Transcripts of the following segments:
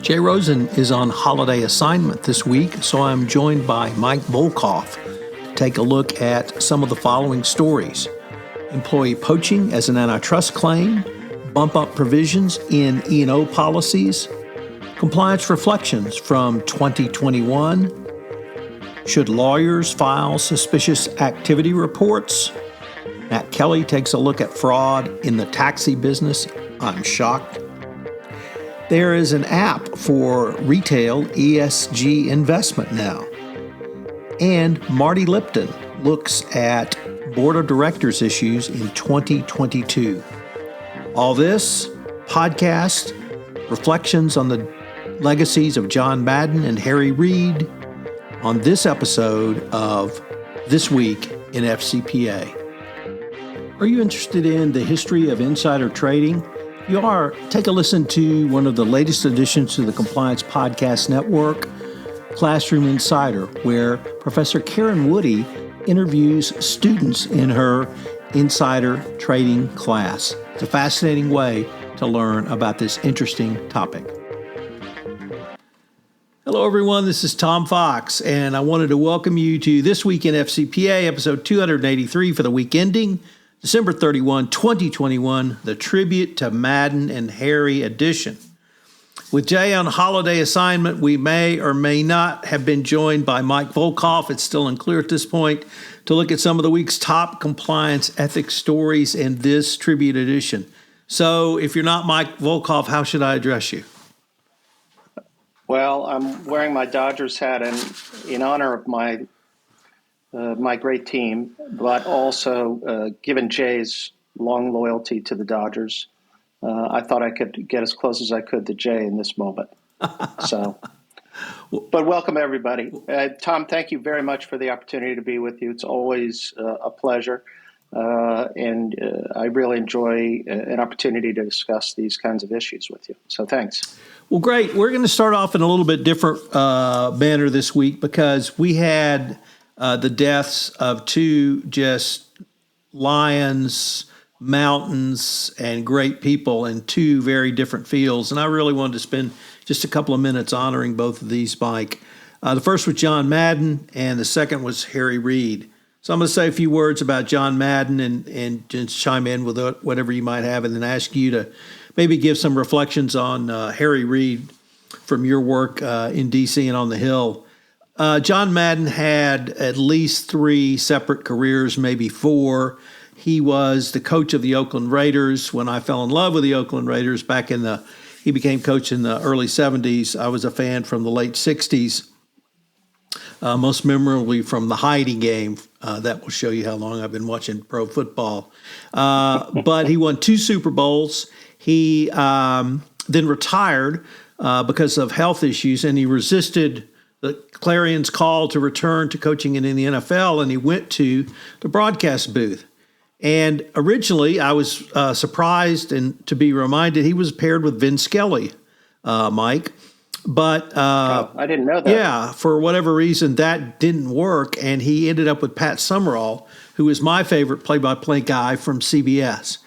Jay Rosen is on holiday assignment this week, so I'm joined by Mike Volkov to take a look at some of the following stories. Employee poaching as an antitrust claim, bump up provisions in E&O policies, compliance reflections from 2021, should lawyers file suspicious activity reports, Matt Kelly takes a look at fraud in the taxi business, I'm shocked. There is an app for retail ESG investment now. And Marty Lipton looks at board of directors issues in 2022. All this, podcast, reflections on the legacies of John Madden and Harry Reid on this episode of This Week in FCPA. Are you interested in the history of insider trading? If you are, take a listen to one of the latest additions to the Compliance Podcast Network, Classroom Insider, where Professor Karen Woody interviews students in her insider trading class. It's a fascinating way to learn about this interesting topic. Hello, everyone. This is Tom Fox, and I wanted to welcome you to This Week in FCPA, episode 283 for the week ending December 31, 2021, the Tribute to Madden and Harry edition. With Jay on holiday assignment, we may or may not have been joined by Mike Volkov. It's still unclear at this point to look at some of the week's top compliance ethics stories in this Tribute edition. So if you're not Mike Volkov, how should I address you? Well, I'm wearing my Dodgers hat in honor of my great team, but also given Jay's long loyalty to the Dodgers, I thought I could get as close as I could to Jay in this moment. So, but welcome everybody. Tom, thank you very much for the opportunity to be with you. It's always a pleasure, and I really enjoy an opportunity to discuss these kinds of issues with you. So thanks. Well, great. We're going to start off in a little bit different manner this week because we had the deaths of two just lions, mountains, and great people in two very different fields. And I really wanted to spend just a couple of minutes honoring both of these, Mike. The first was John Madden, and the second was Harry Reid. So I'm going to say a few words about John Madden and just chime in with whatever you might have, and then ask you to maybe give some reflections on Harry Reid from your work in D.C. and on the Hill. John Madden had at least three separate careers, maybe four. He was the coach of the Oakland Raiders. When I fell in love with the Oakland Raiders he became coach in the early 70s. I was a fan from the late 60s, most memorably from the Heidi game. That will show you how long I've been watching pro football. But he won two Super Bowls. He then retired because of health issues, and he resisted the Clarion's call to return to coaching in the NFL, and he went to the broadcast booth. And originally, I was surprised and to be reminded he was paired with Vin Scully, Mike. But I didn't know that. Yeah, for whatever reason, that didn't work, and he ended up with Pat Summerall, who is my favorite play-by-play guy from CBS.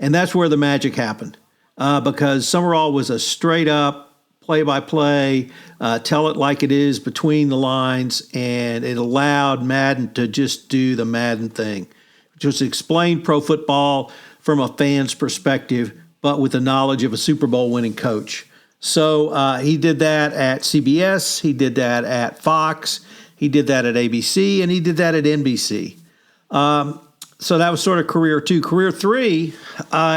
And that's where the magic happened, because Summerall was a straight-up play-by-play, tell it like it is between the lines, and it allowed Madden to just do the Madden thing, which was explain pro football from a fan's perspective, but with the knowledge of a Super Bowl winning coach. So he did that at CBS, he did that at Fox, he did that at ABC, and he did that at NBC. So that was sort of career two. Career three,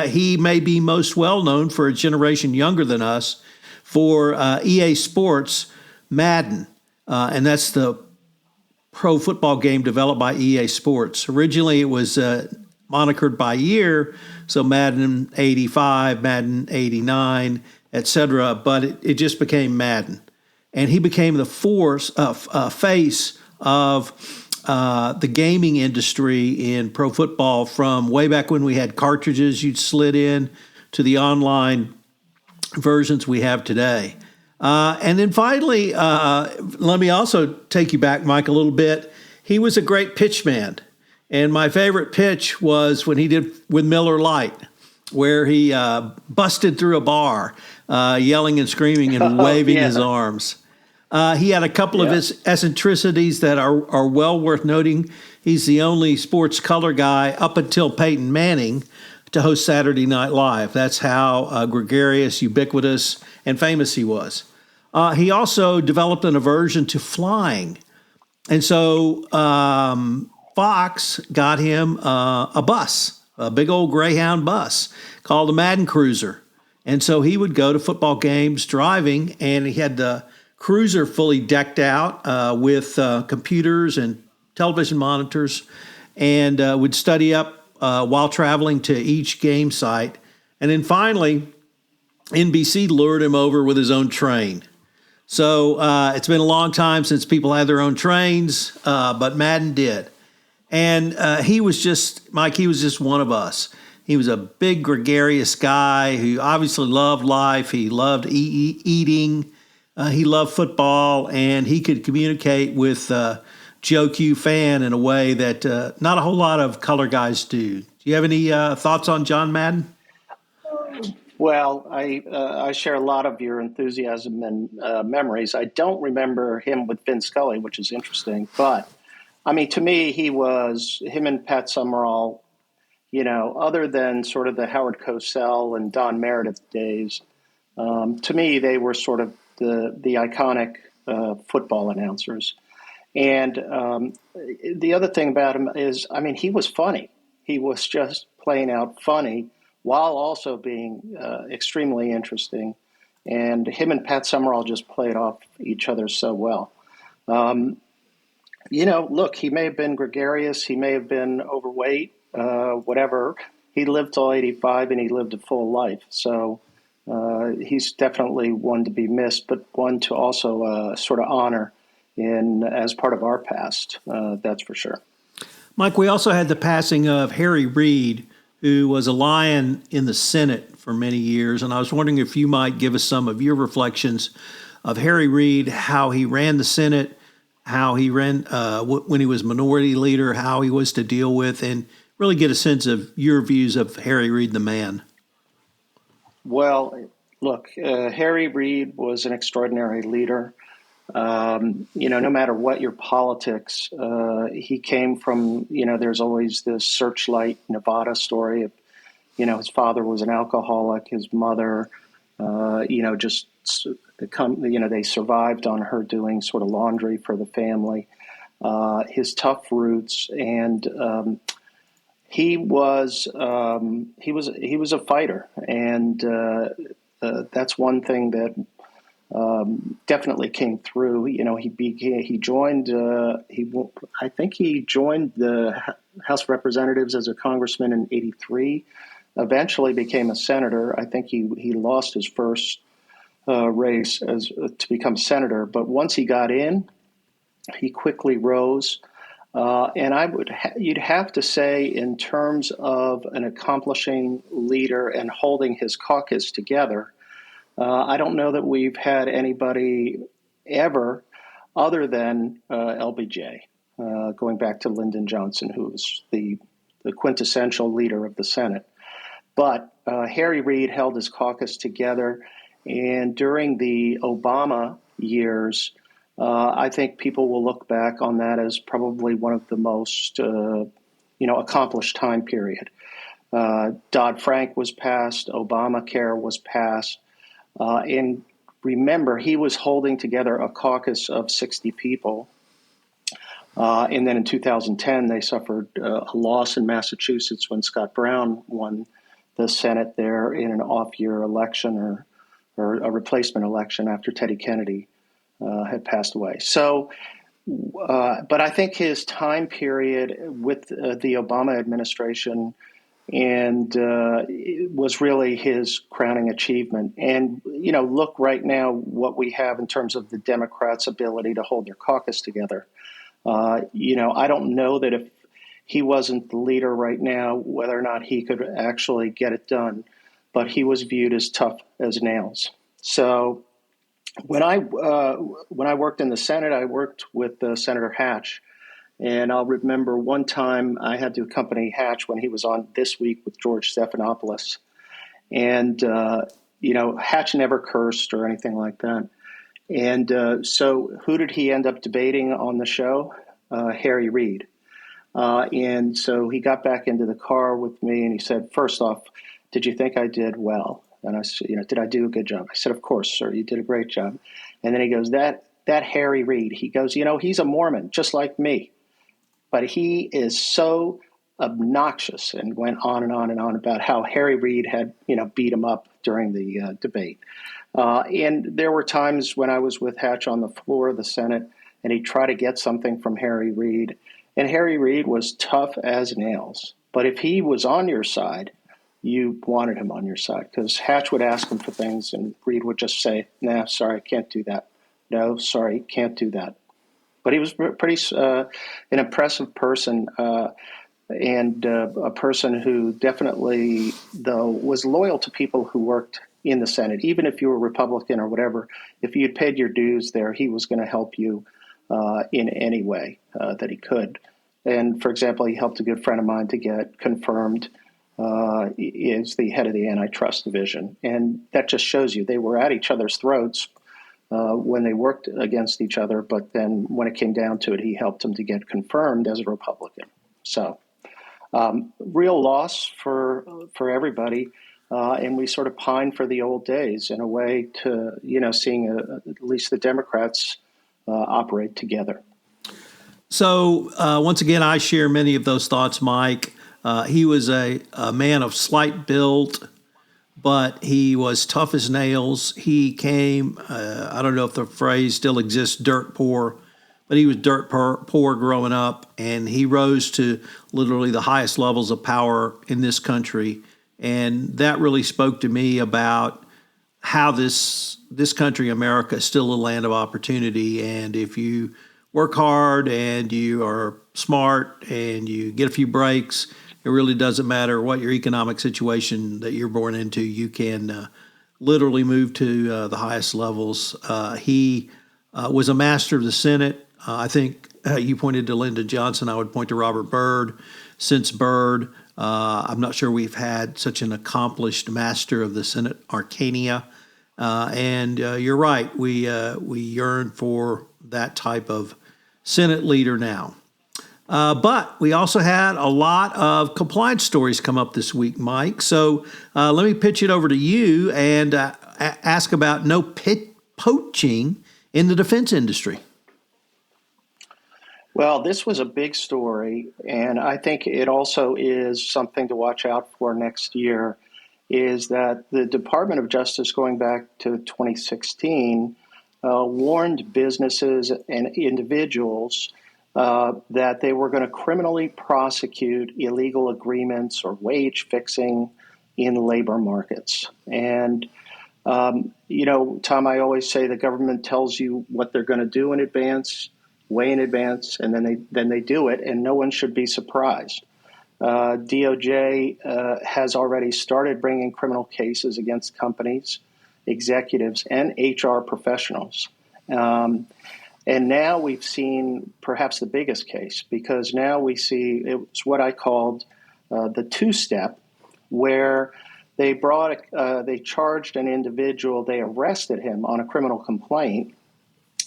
he may be most well known for a generation younger than us for EA Sports Madden, and that's the pro football game developed by EA Sports. Originally, it was monikered by year, so Madden 85, Madden 89, etc., but it just became Madden. And he became the face of the gaming industry in pro football from way back when we had cartridges you'd slid in to the online versions we have today. And then finally, let me also take you back, Mike, a little bit. He was a great pitch man. And my favorite pitch was when he did with Miller Lite. where he busted through a bar, yelling and screaming and Oh, waving his yeah. arms. He had a couple of Yeah. his eccentricities that are well worth noting. He's the only sports color guy up until Peyton Manning to host Saturday Night Live. That's how gregarious, ubiquitous, and famous he was. He also developed an aversion to flying. And so Fox got him a bus, a big old Greyhound bus called the Madden Cruiser. And so he would go to football games driving, and he had the cruiser fully decked out with computers and television monitors, and would study up while traveling to each game site. And then finally, NBC lured him over with his own train. So it's been a long time since people had their own trains, but Madden did. And he was just, Mike, he was just one of us. He was a big, gregarious guy who obviously loved life. He loved eating. He loved football, and he could communicate with Joe Q fan in a way that not a whole lot of color guys do. Do you have any thoughts on John Madden? Well, I share a lot of your enthusiasm and memories. I don't remember him with Vin Scully, which is interesting. But I mean, to me, he was him and Pat Summerall. Other than sort of the Howard Cosell and Don Meredith days, to me, they were sort of the iconic football announcers. And the other thing about him is, I mean, he was funny. He was just plain out funny while also being extremely interesting. And him and Pat Summerall just played off each other so well. Um, Look, he may have been gregarious, he may have been overweight, whatever. He lived till 85 and he lived a full life. So he's definitely one to be missed, but one to also sort of honor in as part of our past. That's for sure. Mike, we also had the passing of Harry Reid, who was a lion in the Senate for many years. And I was wondering if you might give us some of your reflections of Harry Reid, how he ran the Senate, how he ran when he was minority leader, how he was to deal with, and really get a sense of your views of Harry Reid, the man. Well, look, Harry Reid was an extraordinary leader. No matter what your politics, he came from, there's always this Searchlight, Nevada story of, his father was an alcoholic, his mother, just they survived on her doing sort of laundry for the family. His tough roots, and he was a fighter, and that's one thing that definitely came through. He joined. I think he joined the House of Representatives as a congressman in '83. Eventually became a senator. I think he lost his first race as to become senator, but once he got in, he quickly rose. And you'd have to say, in terms of an accomplishing leader and holding his caucus together, I don't know that we've had anybody ever other than LBJ, going back to Lyndon Johnson, who was the quintessential leader of the Senate. But Harry Reid held his caucus together, and during the Obama years, I think people will look back on that as probably one of the most, accomplished time period. Dodd-Frank was passed, Obamacare was passed, and remember, he was holding together a caucus of 60 people. And then in 2010, they suffered a loss in Massachusetts when Scott Brown won the Senate there in an off-year election or a replacement election after Teddy Kennedy had passed away. So, but I think his time period with the Obama administration and it was really his crowning achievement. And, look right now what we have in terms of the Democrats' ability to hold their caucus together. I don't know that if he wasn't the leader right now, whether or not he could actually get it done, but he was viewed as tough as nails. So when I worked in the Senate, I worked with Senator Hatch. And I'll remember one time I had to accompany Hatch when he was on This Week with George Stephanopoulos. And, Hatch never cursed or anything like that. And so who did he end up debating on the show? Harry Reid. And so he got back into the car with me and he said, first off, did you think I did well? And I said, did I do a good job? I said, of course, sir, you did a great job. And then he goes, that Harry Reid, he goes, he's a Mormon, just like me. But he is so obnoxious, and went on and on and on about how Harry Reid had, beat him up during the debate. And there were times when I was with Hatch on the floor of the Senate, and he'd try to get something from Harry Reid. And Harry Reid was tough as nails. But if he was on your side, you wanted him on your side, because Hatch would ask him for things, and Reid would just say, nah, sorry, can't do that. No, sorry, can't do that. But he was pretty an impressive person, and a person who definitely, though, was loyal to people who worked in the Senate. Even if you were Republican or whatever, if you had paid your dues there, he was going to help you in any way that he could. And, for example, he helped a good friend of mine to get confirmed as the head of the antitrust division. And that just shows you they were at each other's throats when they worked against each other. But then when it came down to it, he helped him to get confirmed as a Republican. So real loss for everybody. And we sort of pine for the old days in a way to, seeing at least the Democrats operate together. So once again, I share many of those thoughts, Mike. He was a man of slight build, but he was tough as nails. He came, I don't know if the phrase still exists, dirt poor, but he was dirt poor growing up, and he rose to literally the highest levels of power in this country. And that really spoke to me about how this country, America, is still a land of opportunity. And if you work hard and you are smart and you get a few breaks, it really doesn't matter what your economic situation that you're born into. You can literally move to the highest levels. He was a master of the Senate. I think you pointed to Lyndon Johnson. I would point to Robert Byrd. Since Byrd, I'm not sure we've had such an accomplished master of the Senate arcana. And you're right. We yearn for that type of Senate leader now. But we also had a lot of compliance stories come up this week, Mike. So let me pitch it over to you and ask about poaching in the defense industry. Well, this was a big story, and I think it also is something to watch out for next year, is that the Department of Justice, going back to 2016, warned businesses and individuals that they were going to criminally prosecute illegal agreements or wage fixing in labor markets. And, Tom, I always say the government tells you what they're going to do in advance, way in advance, and then they do it, and no one should be surprised. DOJ has already started bringing criminal cases against companies, executives, and HR professionals. And now we've seen perhaps the biggest case, because now we see it's what I called the two-step, where they charged an individual, they arrested him on a criminal complaint,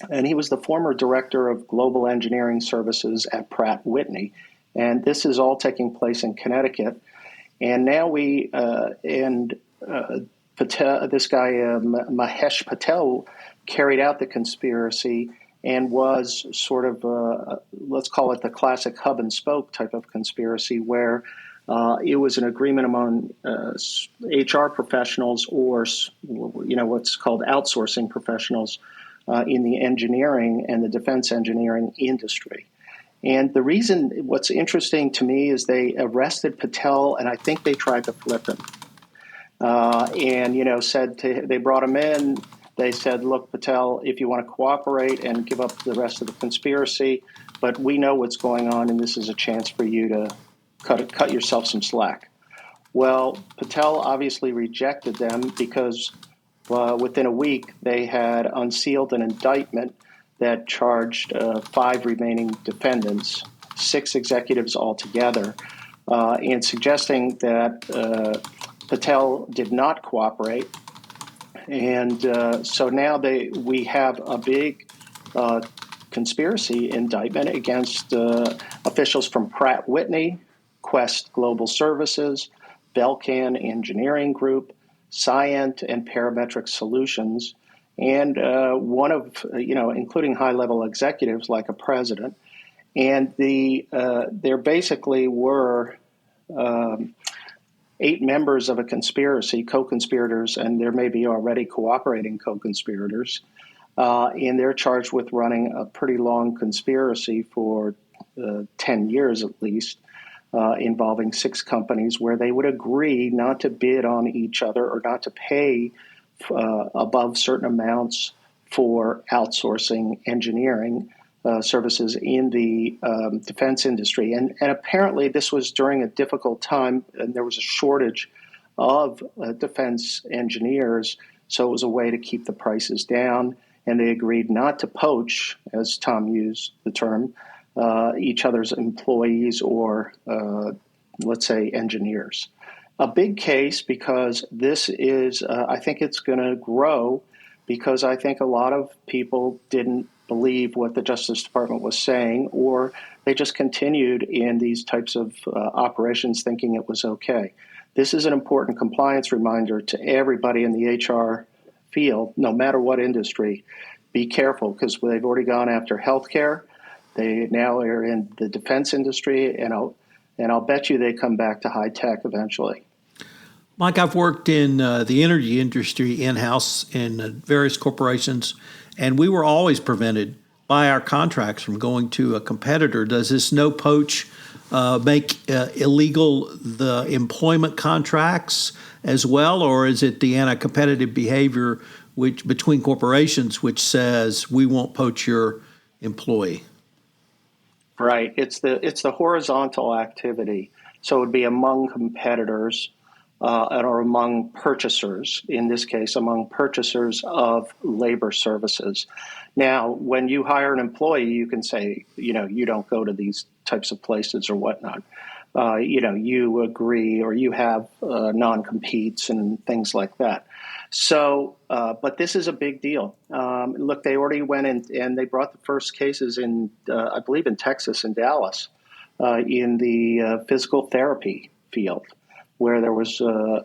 and he was the former director of global engineering services at Pratt Whitney. And this is all taking place in Connecticut. And now Patel, this guy, Mahesh Patel, carried out the conspiracy and was sort of, let's call it the classic hub and spoke type of conspiracy, where it was an agreement among HR professionals or, what's called outsourcing professionals in the engineering and the defense engineering industry. And the reason, what's interesting to me, is they arrested Patel, and I think they tried to flip him. They brought him in. They said, look, Patel, if you want to cooperate and give up the rest of the conspiracy, but we know what's going on, and this is a chance for you to cut yourself some slack. Well, Patel obviously rejected them, because within a week they had unsealed an indictment that charged 5 remaining defendants, 6 executives altogether, and suggesting that Patel did not cooperate. And so now we have a big conspiracy indictment against officials from Pratt Whitney, Quest Global Services, Belcan Engineering Group, Scient, and Parametric Solutions, and one of, including high-level executives like a president. And there basically were 8 members of a conspiracy, co-conspirators, and there may be already cooperating co-conspirators. And they're charged with running a pretty long conspiracy for 10 years at least, involving 6 companies where they would agree not to bid on each other or not to pay above certain amounts for outsourcing engineering services in the defense industry. And apparently this was during a difficult time, and there was a shortage of defense engineers, so it was a way to keep the prices down. And they agreed not to poach, as Tom used the term, each other's employees or, let's say, engineers. A big case because this is, I think it's going to grow because I think a lot of people didn't believe what the Justice Department was saying, or they just continued in these types of operations thinking it was okay. This is an important compliance reminder to everybody in the HR field, no matter what industry. Be careful because they've already gone after healthcare. They now are in the defense industry, and I'll bet you they come back to high tech eventually. Mike, I've worked in the energy industry in-house in various corporations, and we were always prevented by our contracts from going to a competitor. Does this no poach make illegal the employment contracts as well, or is it the anti-competitive behavior which between corporations which says we won't poach your employee? Right. It's the horizontal activity. So it would be among competitors or among purchasers, in this case, among purchasers of labor services. Now, when you hire an employee, you can say, you don't go to these types of places or whatnot. You agree or you have non-competes and things like that. So, but this is a big deal. Look, they already went in and they brought the first cases in, I believe, in Texas and Dallas, in the physical therapy field, where there was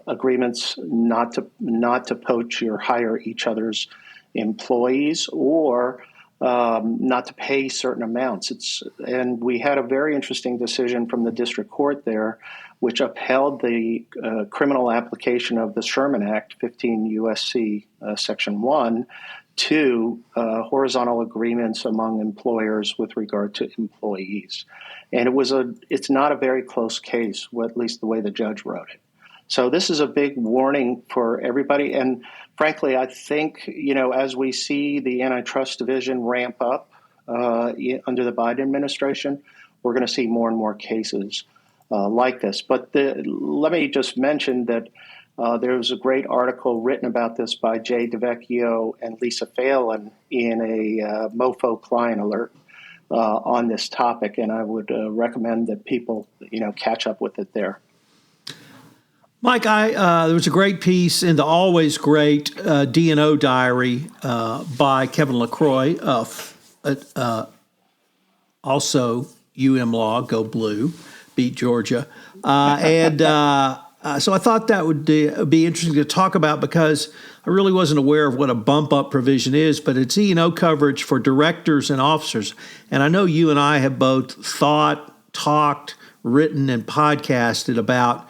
agreements not to poach or hire each other's employees or not to pay certain amounts. And we had a very interesting decision from the district court there, which upheld the criminal application of the Sherman Act, 15 U.S.C. Section 1, to horizontal agreements among employers with regard to employees. And it's not a very close case, at least the way the judge wrote it. So this is a big warning for everybody. And frankly, I think, as we see the antitrust division ramp up under the Biden administration, we're going to see more and more cases like this. But let me just mention that there was a great article written about this by Jay DeVecchio and Lisa Phelan in a MoFo Client Alert on this topic, and I would recommend that people, catch up with it there. Mike, there was a great piece in the always great D&O Diary by Kevin LaCroix, also UM Law, go blue, beat Georgia. So I thought that would be interesting to talk about because I really wasn't aware of what a bump-up provision is, but it's E&O coverage for directors and officers. And I know you and I have both thought, talked, written, and podcasted about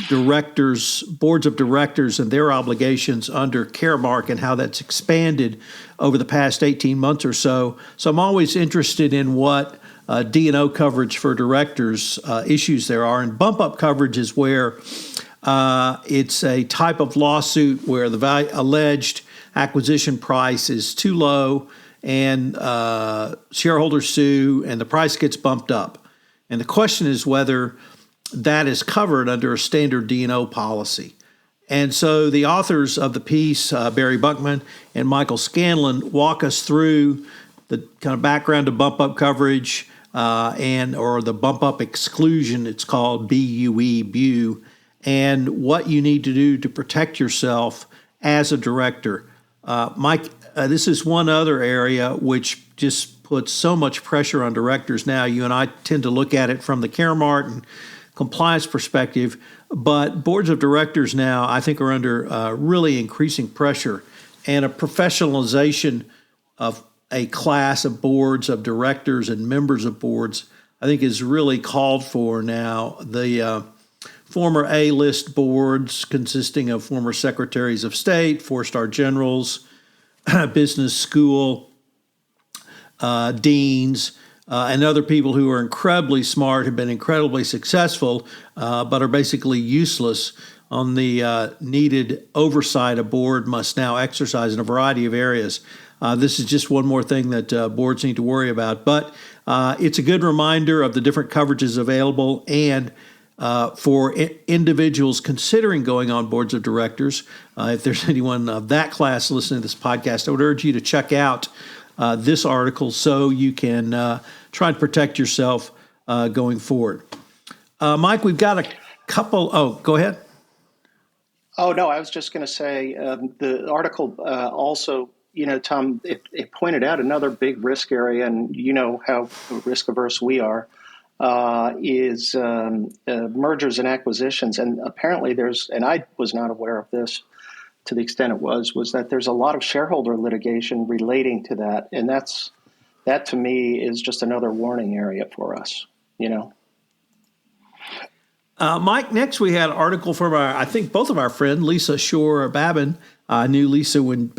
directors, boards of directors and their obligations under Caremark and how that's expanded over the past 18 months or so. So I'm always interested in what D&O coverage for directors issues there are. And bump-up coverage is where it's a type of lawsuit where the alleged acquisition price is too low and shareholders sue and the price gets bumped up. And the question is whether that is covered under a standard D&O policy. And so the authors of the piece, Barry Buckman and Michael Scanlon, walk us through the kind of background of bump-up coverage or the bump-up exclusion, it's called BUE, BU, and what you need to do to protect yourself as a director. Mike, this is one other area which just puts so much pressure on directors now. You and I tend to look at it from the Caremark and compliance perspective, but boards of directors now, I think, are under really increasing pressure, and a professionalization of a class of boards of directors and members of boards, I think, is really called for now. The former A-list boards consisting of former secretaries of state, four-star generals, business school deans, and other people who are incredibly smart, have been incredibly successful, but are basically useless on the needed oversight a board must now exercise in a variety of areas. This is just one more thing that boards need to worry about. But it's a good reminder of the different coverages available, and for individuals considering going on boards of directors, if there's anyone of that class listening to this podcast, I would urge you to check out this article so you can try and protect yourself going forward. Mike, we've got a couple. Oh, go ahead. Oh, no, I was just going to say the article also, Tom, it pointed out another big risk area, and you know how risk averse we are, is mergers and acquisitions. And apparently and I was not aware of this to the extent it was that there's a lot of shareholder litigation relating to that. And that to me is just another warning area for us, Mike, next we had an article from I think both of our friends, Lisa Shore-Babin. I knew Lisa when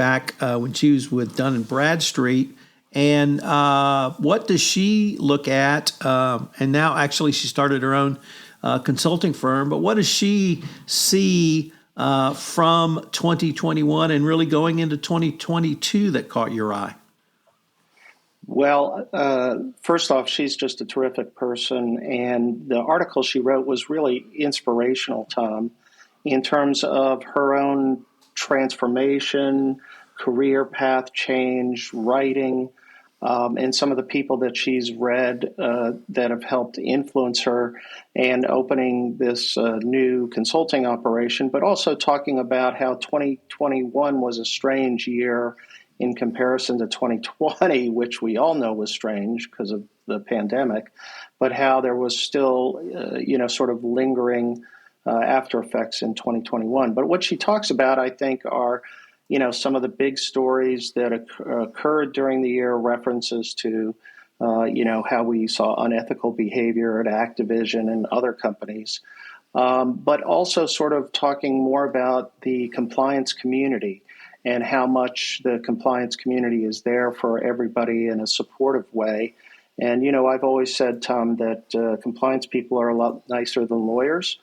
she was with Dun & Bradstreet. And what does she look at? And now actually she started her own consulting firm. But what does she see from 2021 and really going into 2022 that caught your eye? Well, first off, she's just a terrific person. And the article she wrote was really inspirational, Tom, in terms of her own transformation, career path change, writing, and some of the people that she's read that have helped influence her and opening this new consulting operation, but also talking about how 2021 was a strange year in comparison to 2020, which we all know was strange because of the pandemic, but how there was still, sort of lingering after effects in 2021. But what she talks about, I think, are some of the big stories that occurred during the year, references to, how we saw unethical behavior at Activision and other companies, but also sort of talking more about the compliance community and how much the compliance community is there for everybody in a supportive way. And, I've always said, Tom, that compliance people are a lot nicer than lawyers.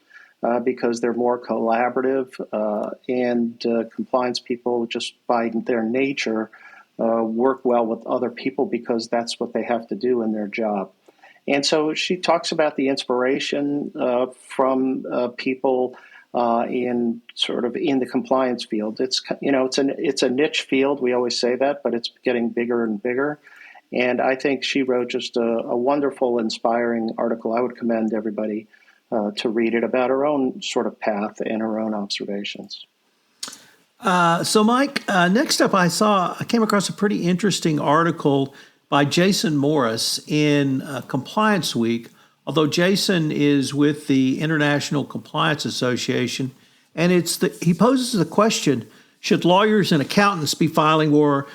Because they're more collaborative, and compliance people, just by their nature, work well with other people because that's what they have to do in their job. And so she talks about the inspiration from people in the compliance field. It's a niche field. We always say that, but it's getting bigger and bigger. And I think she wrote just a wonderful, inspiring article. I would commend everybody to read it about her own sort of path and her own observations. So, Mike, next up, I came across a pretty interesting article by Jason Morris in Compliance Week, although Jason is with the International Compliance Association, and he poses the question, should lawyers and accountants be filing more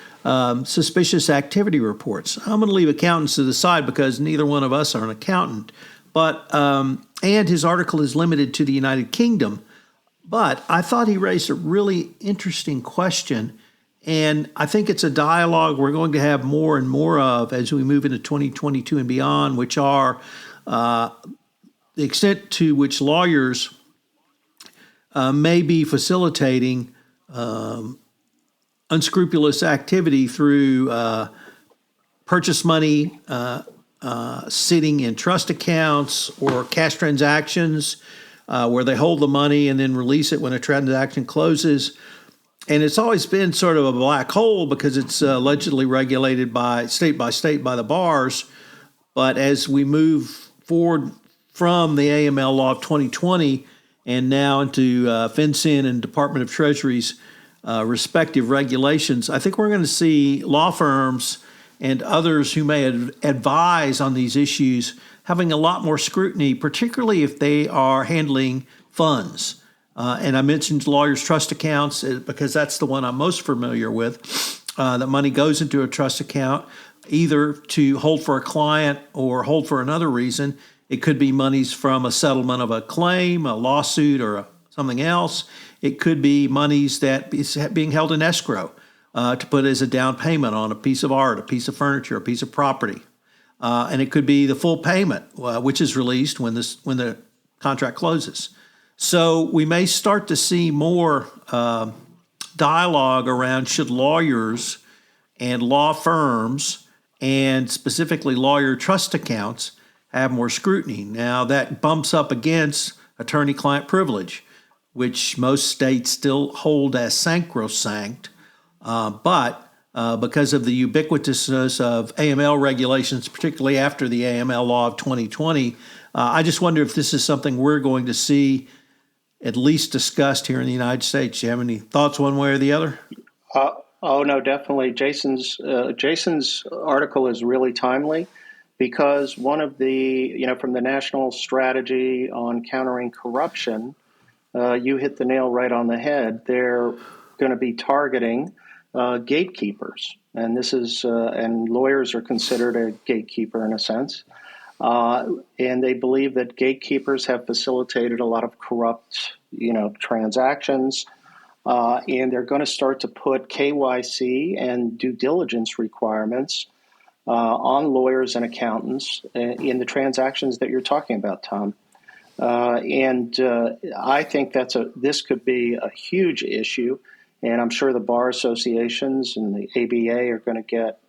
suspicious activity reports? I'm going to leave accountants to the side because neither one of us are an accountant. But and his article is limited to the United Kingdom. But I thought he raised a really interesting question, and I think it's a dialogue we're going to have more and more of as we move into 2022 and beyond, which are the extent to which lawyers may be facilitating unscrupulous activity through purchase money, sitting in trust accounts or cash transactions where they hold the money and then release it when a transaction closes. And it's always been sort of a black hole because it's allegedly regulated by state by the bars. But as we move forward from the AML law of 2020 and now into FinCEN and Department of Treasury's respective regulations, I think we're going to see law firms and others who may advise on these issues having a lot more scrutiny, particularly if they are handling funds. And I mentioned lawyers' trust accounts because that's the one I'm most familiar with. That money goes into a trust account either to hold for a client or hold for another reason. It could be monies from a settlement of a claim, a lawsuit, or something else. It could be monies that is being held in escrow to put as a down payment on a piece of art, a piece of furniture, a piece of property. And it could be the full payment, which is released when the contract closes. So we may start to see more dialogue around should lawyers and law firms and specifically lawyer trust accounts have more scrutiny. Now that bumps up against attorney-client privilege, which most states still hold as sacrosanct, but because of the ubiquitousness of AML regulations, particularly after the AML law of 2020, I just wonder if this is something we're going to see at least discussed here in the United States. Do you have any thoughts one way or the other? Oh no, definitely. Jason's article is really timely because one of the from the national strategy on countering corruption, you hit the nail right on the head. They're going to be targeting gatekeepers, and this is and lawyers are considered a gatekeeper in a sense. And they believe that gatekeepers have facilitated a lot of corrupt, transactions. And they're going to start to put KYC and due diligence requirements on lawyers and accountants in the transactions that you're talking about, Tom. And I think this could be a huge issue. And I'm sure the bar associations and the ABA are going to get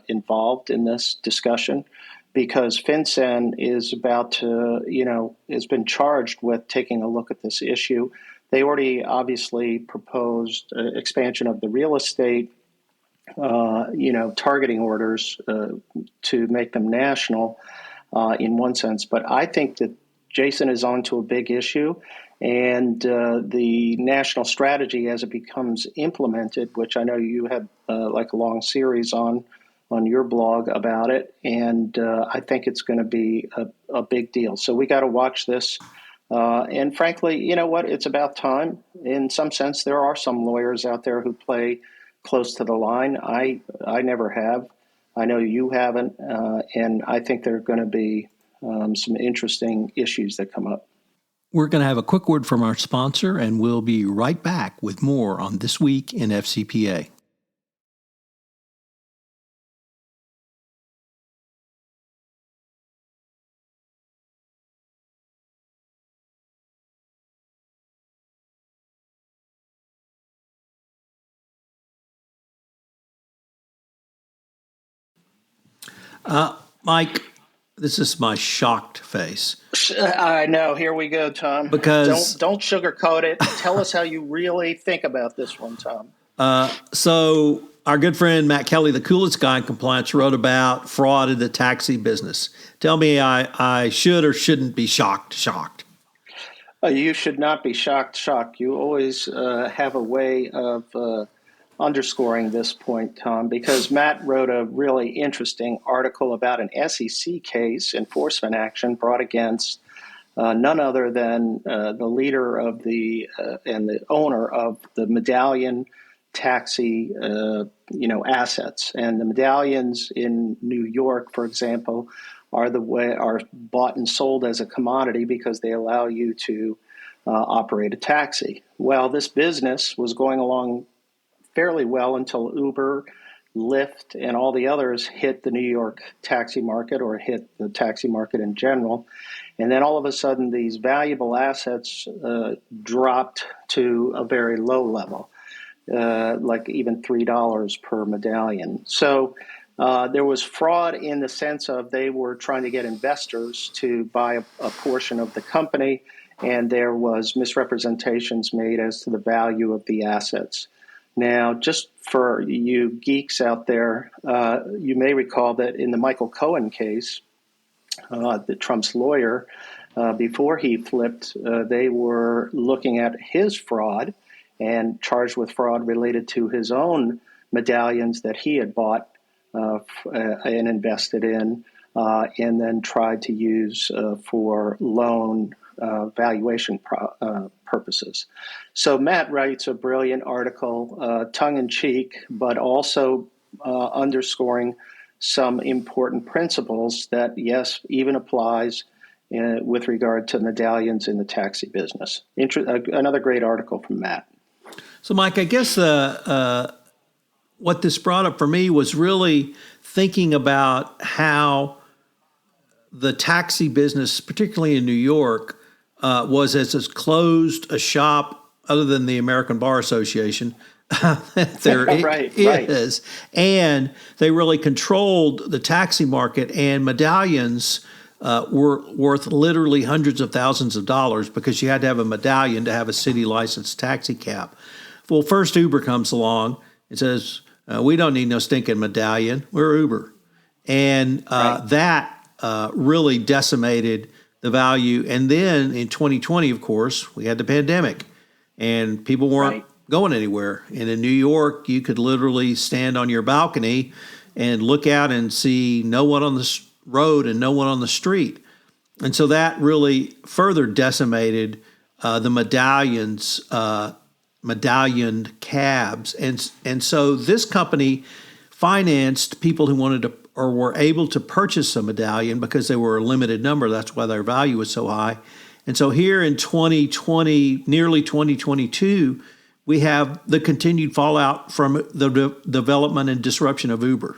involved in this discussion because FinCEN is about to, has been charged with taking a look at this issue. They already obviously proposed expansion of the real estate, targeting orders to make them national in one sense. But I think that Jason is onto a big issue, and the national strategy as it becomes implemented, which I know you had like a long series on your blog about it, and I think it's going to be a big deal. So we got to watch this. And frankly, you know what? It's about time. In some sense, there are some lawyers out there who play close to the line. I never have. I know you haven't. And I think there are going to be some interesting issues that come up. We're going to have a quick word from our sponsor, and we'll be right back with more on This Week in FCPA. Mike, this is my shocked face. I know. Here we go, Tom. Because don't sugarcoat it. Tell us how you really think about this one, Tom. So our good friend Matt Kelly, the coolest guy in compliance, wrote about fraud in the taxi business. Tell me I should or shouldn't be shocked. You should not be shocked. You always have a way of underscoring this point, Tom, because Matt wrote a really interesting article about an SEC case, enforcement action brought against none other than the leader of and the owner of the Medallion taxi, assets. And the medallions in New York, for example, are bought and sold as a commodity because they allow you to operate a taxi. Well, this business was going along fairly well until Uber, Lyft, and all the others hit the New York taxi market or hit the taxi market in general. And then all of a sudden, these valuable assets dropped to a very low level, like even $3 per medallion. So there was fraud in the sense of they were trying to get investors to buy a portion of the company, and there was misrepresentations made as to the value of the assets. Now, just for you geeks out there, you may recall that in the Michael Cohen case, Trump's lawyer before he flipped, they were looking at his fraud and charged with fraud related to his own medallions that he had bought and invested in, and then tried to use for loan valuation purposes. So Matt writes a brilliant article, tongue in cheek, but also underscoring some important principles that, yes, even applies with regard to medallions in the taxi business. Another great article from Matt. So, Mike, I guess what this brought up for me was really thinking about how the taxi business, particularly in New York, was as closed a shop other than the American Bar Association. There right. And they really controlled the taxi market, and medallions were worth literally hundreds of thousands of dollars because you had to have a medallion to have a city licensed taxi cab. Well, first Uber comes along and says, we don't need no stinking medallion. We're Uber. And that really decimated the value. And then in 2020, of course, we had the pandemic and people weren't going anywhere. And in New York, you could literally stand on your balcony and look out and see no one on the road and no one on the street. And so that really further decimated the medallioned cabs. And so this company financed people who wanted to or were able to purchase a medallion because they were a limited number. That's why their value was so high. And so here in 2020, nearly 2022, we have the continued fallout from the development and disruption of Uber.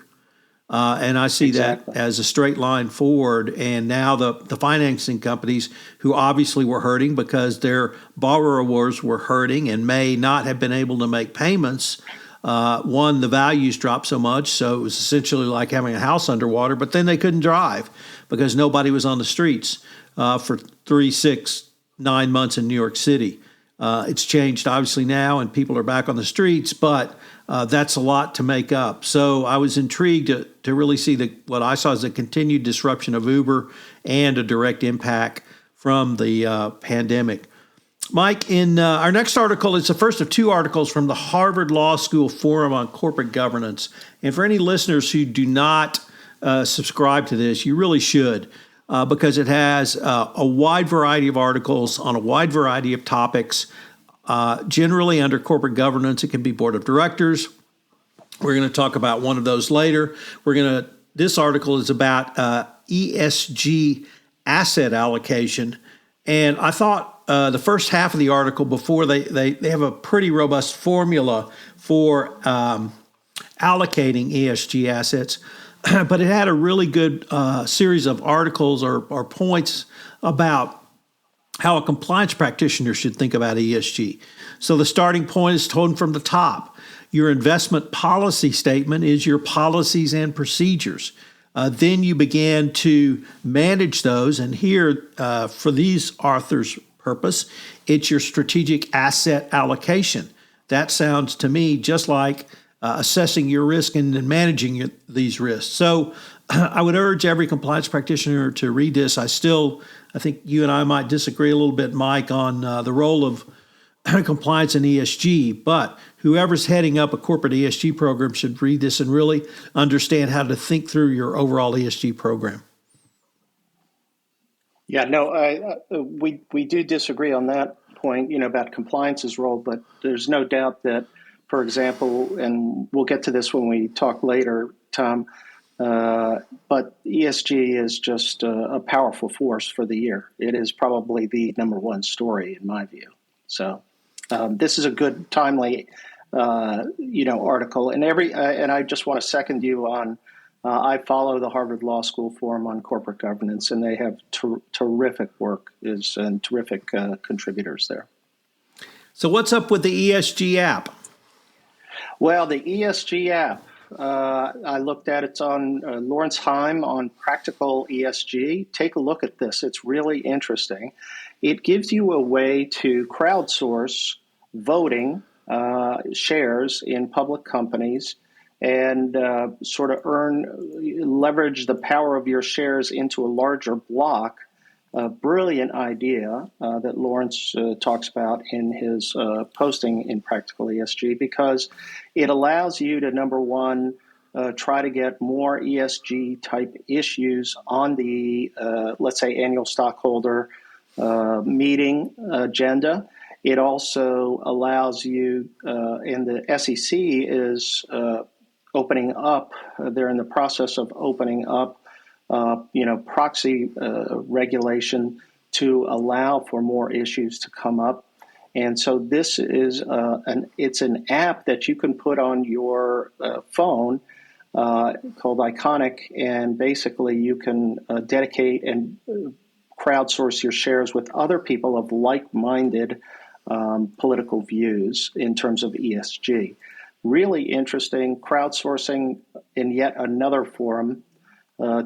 And I see that as a straight line forward. And now the financing companies who obviously were hurting because their borrowers were hurting and may not have been able to make payments. One, the values dropped so much, so it was essentially like having a house underwater, but then they couldn't drive because nobody was on the streets for 3, 6, 9 months in New York City. It's changed obviously now and people are back on the streets, but that's a lot to make up. So I was intrigued to really see what I saw as a continued disruption of Uber and a direct impact from the pandemic. Mike, in our next article, it's the first of 2 articles from the Harvard Law School Forum on Corporate Governance. And for any listeners who do not subscribe to this, you really should, because it has a wide variety of articles on a wide variety of topics. Generally under corporate governance, it can be board of directors. We're going to talk about one of those later. This article is about ESG asset allocation. And I thought the first half of the article, before they have a pretty robust formula for allocating ESG assets, but it had a really good series of articles or points about how a compliance practitioner should think about ESG. So the starting point is told from the top. Your investment policy statement is your policies and procedures. Then you begin to manage those. And here, for these authors' purpose, it's your strategic asset allocation. That sounds to me just like assessing your risk and managing these risks. So I would urge every compliance practitioner to read this. I think you and I might disagree a little bit, Mike, on the role of compliance and ESG, but whoever's heading up a corporate ESG program should read this and really understand how to think through your overall ESG program. Yeah, no, we do disagree on that point, about compliance's role, but there's no doubt that, for example, and we'll get to this when we talk later, Tom, but ESG is just a powerful force for the year. It is probably the number one story in my view. So this is a good, timely, article. And I just want to second you on. I follow the Harvard Law School Forum on Corporate Governance, and they have terrific work and terrific contributors there. So what's up with the ESG app? Well, the ESG app, I looked at it's on Lawrence Heim on Practical ESG. Take a look at this. It's really interesting. It gives you a way to crowdsource voting shares in public companies and sort of leverage the power of your shares into a larger block a brilliant idea that Lawrence talks about in his posting in Practical ESG, because it allows you to, number one, try to get more ESG type issues on the, let's say, annual stockholder meeting agenda. It also allows you, and the SEC is opening up, they're in the process of opening up proxy regulation to allow for more issues to come up. And so this is it's an app that you can put on your phone called Iconic, and basically you can dedicate and crowdsource your shares with other people of like-minded political views in terms of ESG. Really interesting crowdsourcing in yet another forum,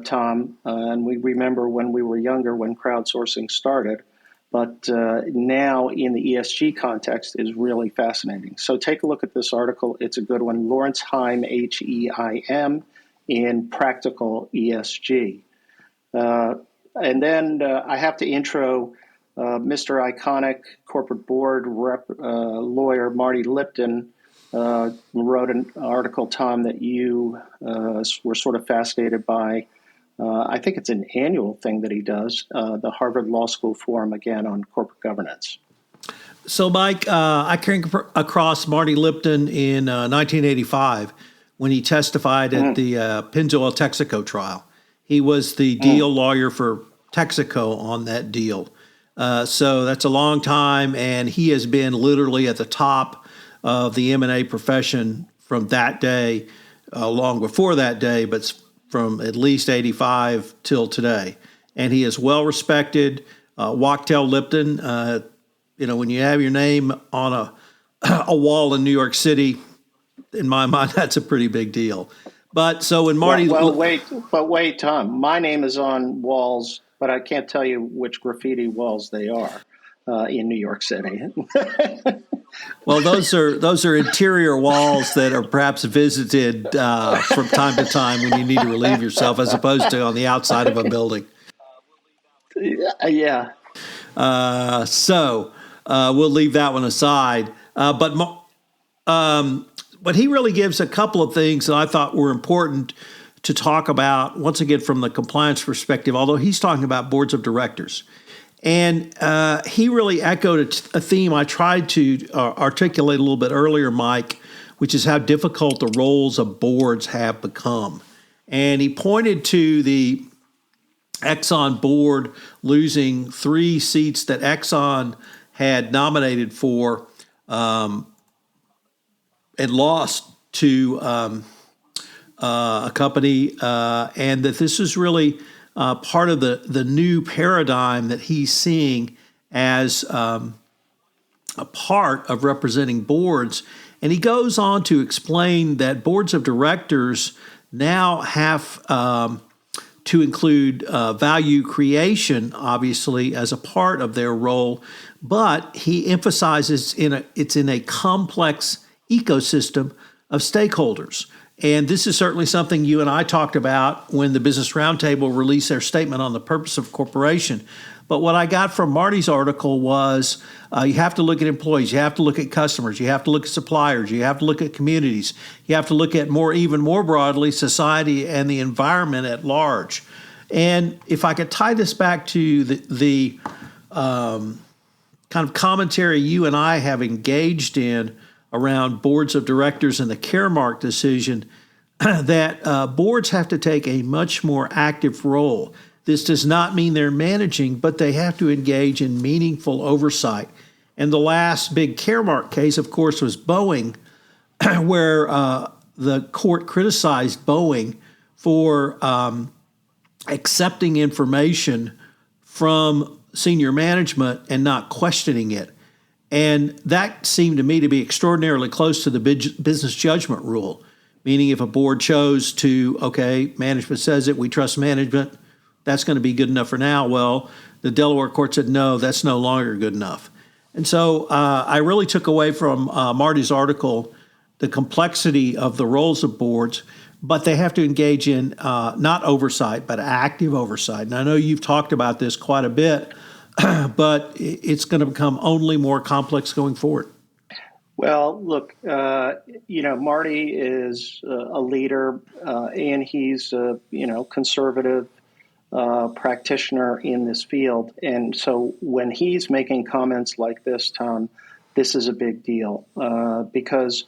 Tom, and we remember when we were younger when crowdsourcing started, but now in the ESG context is really fascinating. So take a look at this article. It's a good one. Lawrence Heim, Heim, in Practical ESG. And then I have to intro Mr. Iconic corporate board lawyer Marty Lipton. Wrote an article, Tom, that you were sort of fascinated by. I think it's an annual thing that he does, the Harvard Law School Forum, again, on corporate governance. So, Mike, I came across Marty Lipton in 1985 when he testified at the Pennzoil Texaco trial. He was the deal lawyer for Texaco on that deal. So that's a long time, and he has been literally at the top of the M&A profession from that day, long before that day, but from at least 85 till today. And he is well respected. Wachtell Lipton, when you have your name on a wall in New York City, in my mind, that's a pretty big deal. But so when Marty... Wait, Tom, my name is on walls, but I can't tell you which graffiti walls they are in New York City. Well, those are interior walls that are perhaps visited from time to time when you need to relieve yourself, as opposed to on the outside of a building. Yeah. So we'll leave that one aside. But he really gives a couple of things that I thought were important to talk about, once again, from the compliance perspective, although he's talking about boards of directors. And he really echoed a theme I tried to articulate a little bit earlier, Mike, which is how difficult the roles of boards have become. And he pointed to the Exxon board losing 3 seats that Exxon had nominated for and lost to a company, and that this is really part of the new paradigm that he's seeing as a part of representing boards. And he goes on to explain that boards of directors now have to include value creation, obviously, as a part of their role. But he emphasizes it's in a complex ecosystem of stakeholders. And this is certainly something you and I talked about when the Business Roundtable released their statement on the purpose of corporation. But what I got from Marty's article was you have to look at employees, you have to look at customers, you have to look at suppliers, you have to look at communities, you have to look at even more broadly, society and the environment at large. And if I could tie this back to the kind of commentary you and I have engaged in around boards of directors and the Caremark decision, that boards have to take a much more active role. This does not mean they're managing, but they have to engage in meaningful oversight. And the last big Caremark case, of course, was Boeing, where the court criticized Boeing for accepting information from senior management and not questioning it. And that seemed to me to be extraordinarily close to the business judgment rule, meaning if a board chose to, okay, management says it, we trust management, that's going to be good enough for now. Well, the Delaware court said, no, that's no longer good enough. And so I really took away from Marty's article the complexity of the roles of boards, but they have to engage in not oversight, but active oversight. And I know you've talked about this quite a bit, but it's going to become only more complex going forward. Well, look, Marty is a leader, and he's a conservative practitioner in this field, and so when he's making comments like this, Tom, this is a big deal because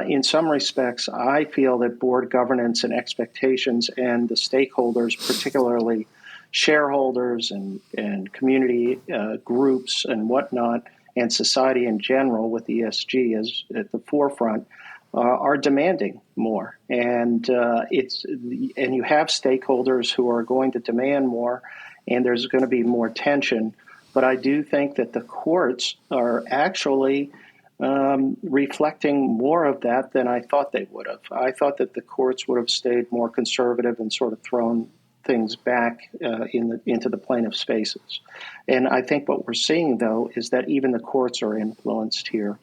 in some respects, I feel that board governance and expectations and the stakeholders, particularly shareholders and community groups and whatnot, and society in general, with ESG as at the forefront, are demanding more. And you have stakeholders who are going to demand more, and there's going to be more tension. But I do think that the courts are actually reflecting more of that than I thought they would have. I thought that the courts would have stayed more conservative and sort of thrown things back into the plaintiff spaces. And I think what we're seeing, though, is that even the courts are influenced here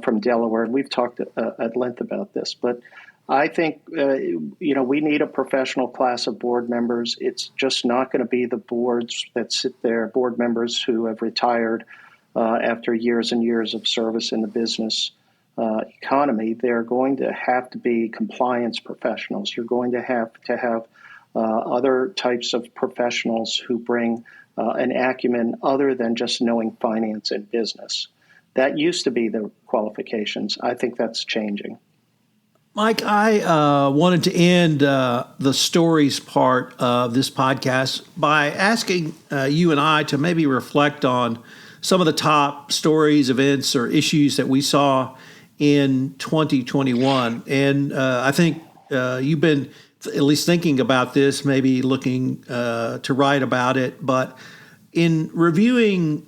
from Delaware. And we've talked at length about this. But I think, we need a professional class of board members. It's just not going to be the boards that sit there, board members who have retired after years and years of service in the business economy. They're going to have to be compliance professionals. You're going to have other types of professionals who bring an acumen other than just knowing finance and business. That used to be the qualifications. I think that's changing. Mike, I wanted to end the stories part of this podcast by asking you and I to maybe reflect on some of the top stories, events, or issues that we saw in 2021. And I think you've been at least thinking about this, maybe looking to write about it. But in reviewing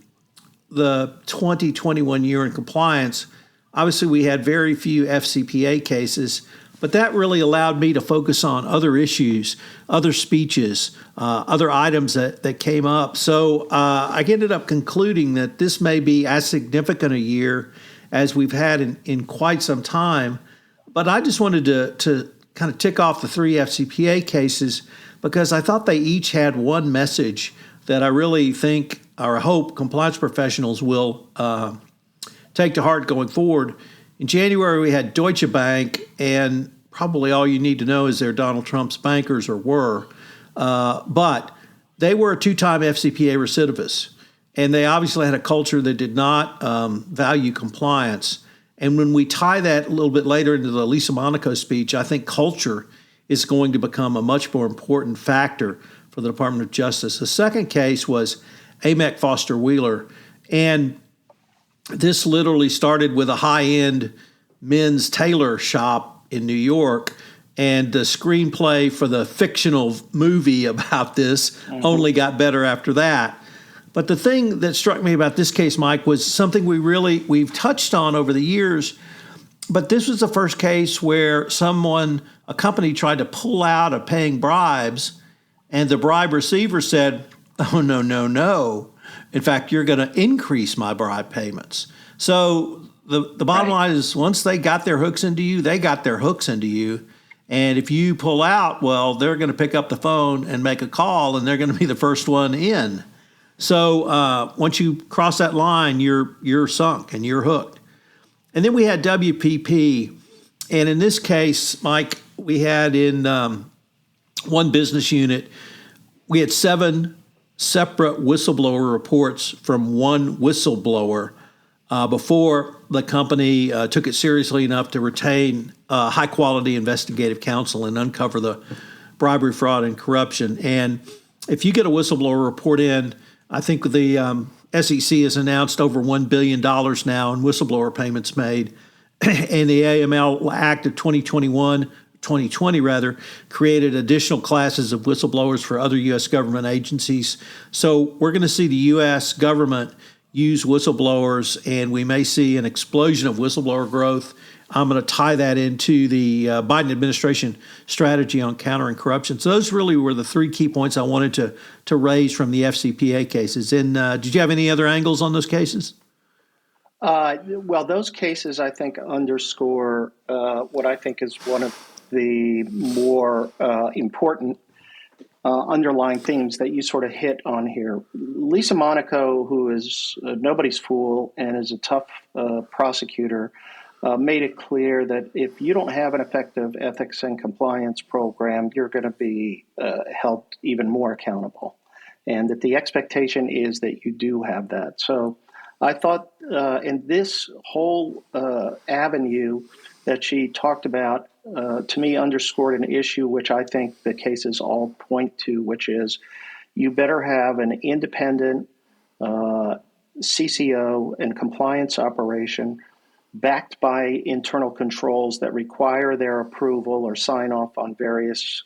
the 2021 year in compliance, obviously we had very few FCPA cases, but that really allowed me to focus on other issues, other speeches, other items that came up. So I ended up concluding that this may be as significant a year as we've had in quite some time. But I just wanted to kind of tick off the 3 FCPA cases because I thought they each had one message that I really think or hope compliance professionals will take to heart going forward. In January, we had Deutsche Bank, and probably all you need to know is they're Donald Trump's bankers or were, but they were a 2-time FCPA recidivist, and they obviously had a culture that did not value compliance. And when we tie that a little bit later into the Lisa Monaco speech, I think culture is going to become a much more important factor for the Department of Justice. The second case was Amec Foster Wheeler, and this literally started with a high-end men's tailor shop in New York, and the screenplay for the fictional movie about this only got better after that. But the thing that struck me about this case, Mike, was something we've touched on over the years, but this was the first case where a company tried to pull out of paying bribes, and the bribe receiver said, "Oh, no. In fact, you're going to increase my bribe payments." So the bottom line is once they got their hooks into you, they got their hooks into you. And if you pull out, well, they're going to pick up the phone and make a call, and they're going to be the first one in. So once you cross that line, you're sunk and you're hooked. And then we had WPP. And in this case, Mike, we had in one business unit, we had 7 separate whistleblower reports from one whistleblower before the company took it seriously enough to retain high-quality investigative counsel and uncover the bribery, fraud, and corruption. And if you get a whistleblower report in, I think the SEC has announced over $1 billion now in whistleblower payments made. And the AML Act of 2020 created additional classes of whistleblowers for other U.S. government agencies. So we're going to see the U.S. government use whistleblowers, and we may see an explosion of whistleblower growth. I'm going to tie that into the Biden administration strategy on countering corruption. So those really were the 3 key points I wanted to raise from the FCPA cases. And did you have any other angles on those cases? Well, those cases I think underscore what I think is one of the more important underlying themes that you sort of hit on here. Lisa Monaco, who is nobody's fool and is a tough prosecutor, made it clear that if you don't have an effective ethics and compliance program, you're going to be held even more accountable. And that the expectation is that you do have that. So I thought in this whole avenue that she talked about, to me, underscored an issue which I think the cases all point to, which is you better have an independent CCO and compliance operation backed by internal controls that require their approval or sign off on various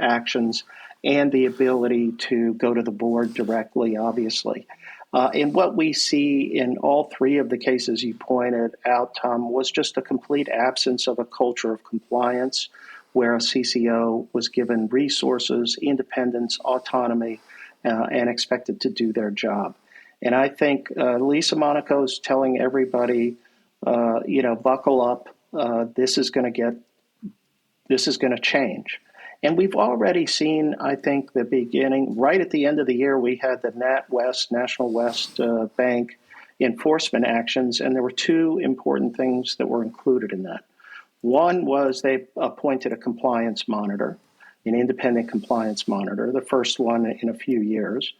actions and the ability to go to the board directly, obviously. And what we see in all three of the cases you pointed out, Tom, was just a complete absence of a culture of compliance where a CCO was given resources, independence, autonomy, and expected to do their job. And I think Lisa Monaco is telling everybody, buckle up. This is going to change. And we've already seen, I think, the beginning. Right at the end of the year, we had the National West Bank enforcement actions, and there were two important things that were included in that. One was they appointed a compliance monitor, an independent compliance monitor, the first one in a few years,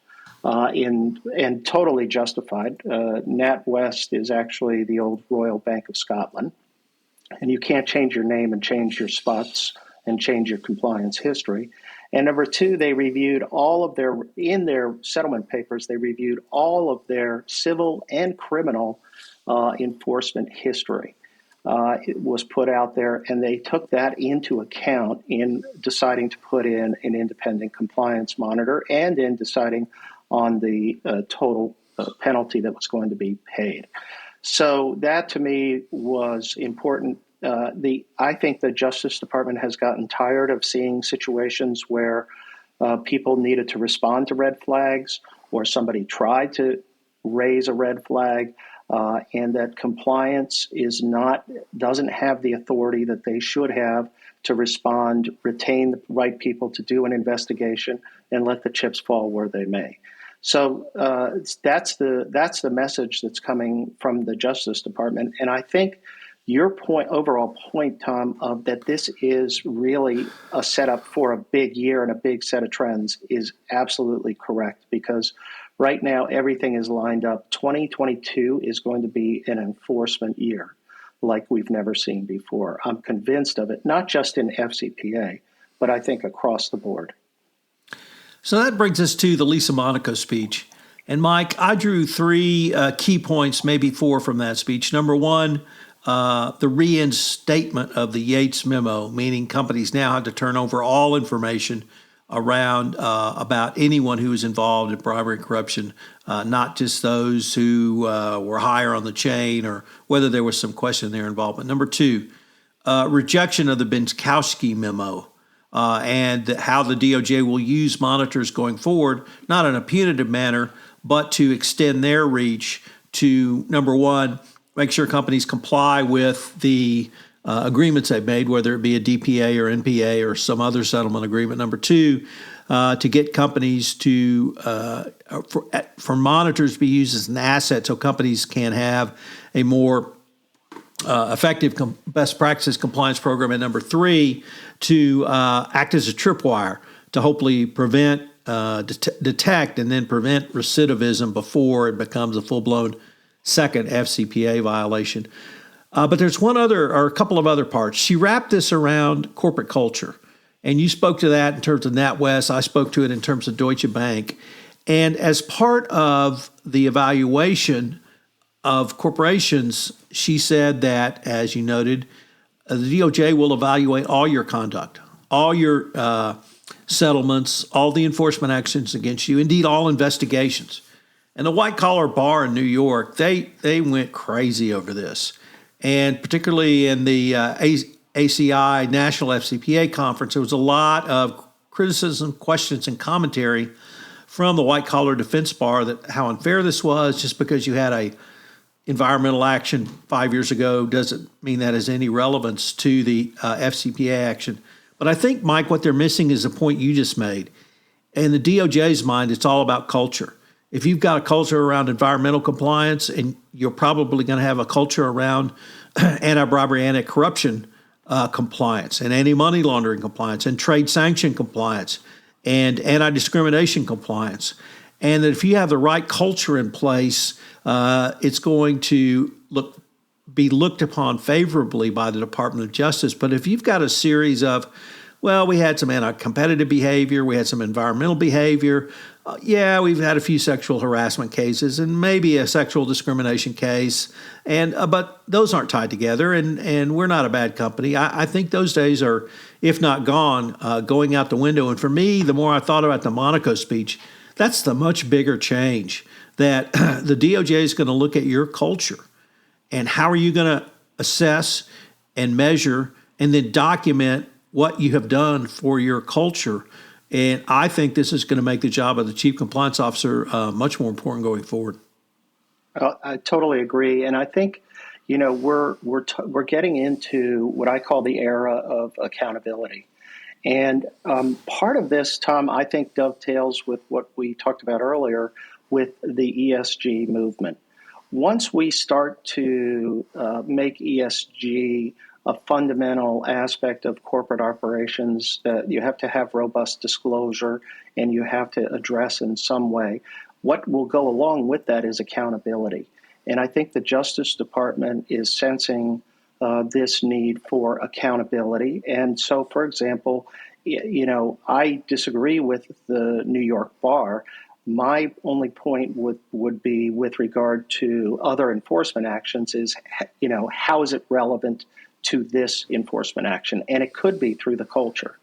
and totally justified. NatWest is actually the old Royal Bank of Scotland, and you can't change your name and change your spots and change your compliance history. And number two, they reviewed in their settlement papers, they reviewed all of their civil and criminal enforcement history. It was put out there, and they took that into account in deciding to put in an independent compliance monitor and in deciding on the total penalty that was going to be paid. So that to me was important. I think the Justice Department has gotten tired of seeing situations where people needed to respond to red flags or somebody tried to raise a red flag, and that compliance doesn't have the authority that they should have to respond, retain the right people to do an investigation, and let the chips fall where they may. So that's the message that's coming from the Justice Department, and I think your overall point, Tom, of that this is really a setup for a big year and a big set of trends is absolutely correct, because right now everything is lined up. 2022 is going to be an enforcement year like we've never seen before. I'm convinced of it, not just in FCPA, but I think across the board. So that brings us to the Lisa Monaco speech. And Mike, I drew three key points, maybe four from that speech. Number one, the reinstatement of the Yates memo, meaning companies now have to turn over all information around about anyone who is involved in bribery and corruption, not just those who were higher on the chain or whether there was some question in their involvement. Number two, rejection of the Benskowski memo and how the DOJ will use monitors going forward, not in a punitive manner, but to extend their reach to, number one, make sure companies comply with the agreements they've made, whether it be a DPA or NPA or some other settlement agreement. Number two, to get companies for monitors to be used as an asset so companies can have a more effective best practices compliance program. And number three, to act as a tripwire to hopefully prevent, detect, and then prevent recidivism before it becomes a full-blown second FCPA violation. But there's a couple of other parts. She wrapped this around corporate culture. And you spoke to that in terms of NatWest. I spoke to it in terms of Deutsche Bank. And as part of the evaluation of corporations, she said that, as you noted, the DOJ will evaluate all your conduct, all your settlements, all the enforcement actions against you, indeed all investigations. And the white-collar bar in New York, they went crazy over this. And particularly in the ACI National FCPA Conference, there was a lot of criticism, questions, and commentary from the white-collar defense bar that how unfair this was just because you had a environmental action 5 years ago doesn't mean that has any relevance to the FCPA action. But I think, Mike, what they're missing is the point you just made. In the DOJ's mind, it's all about culture. If you've got a culture around environmental compliance, and you're probably going to have a culture around anti-bribery, anti-corruption compliance, and anti-money laundering compliance, and trade sanction compliance, and anti-discrimination compliance. And that if you have the right culture in place, it's going to be looked upon favorably by the Department of Justice. But if you've got a series of, well, we had some anti-competitive behavior, we had some environmental behavior, we've had a few sexual harassment cases and maybe a sexual discrimination case, and but those aren't tied together, and we're not a bad company. I think those days are, if not gone, going out the window. And for me, the more I thought about the Monaco speech, that's the much bigger change, that the DOJ is going to look at your culture and how are you going to assess and measure and then document what you have done for your culture. And I think this is going to make the job of the chief compliance officer much more important going forward. I totally agree, and I think we're getting into what I call the era of accountability, and part of this, Tom, I think dovetails with what we talked about earlier with the ESG movement. Once we start to make ESG a fundamental aspect of corporate operations, that you have to have robust disclosure and you have to address in some way, what will go along with that is accountability. And I think the Justice Department is sensing this need for accountability. And so, for example, I disagree with the New York bar. My only point would be with regard to other enforcement actions is, how is it relevant to this enforcement action? And it could be through the culture.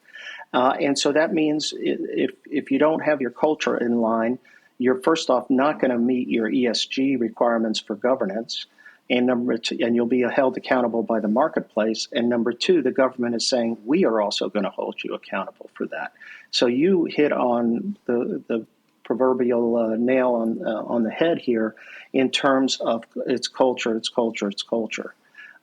And so that means if you don't have your culture in line, you're first off not going to meet your ESG requirements for governance. And number two, and you'll be held accountable by the marketplace. And number two, the government is saying, we are also going to hold you accountable for that. So you hit on the proverbial nail on the head here in terms of its culture.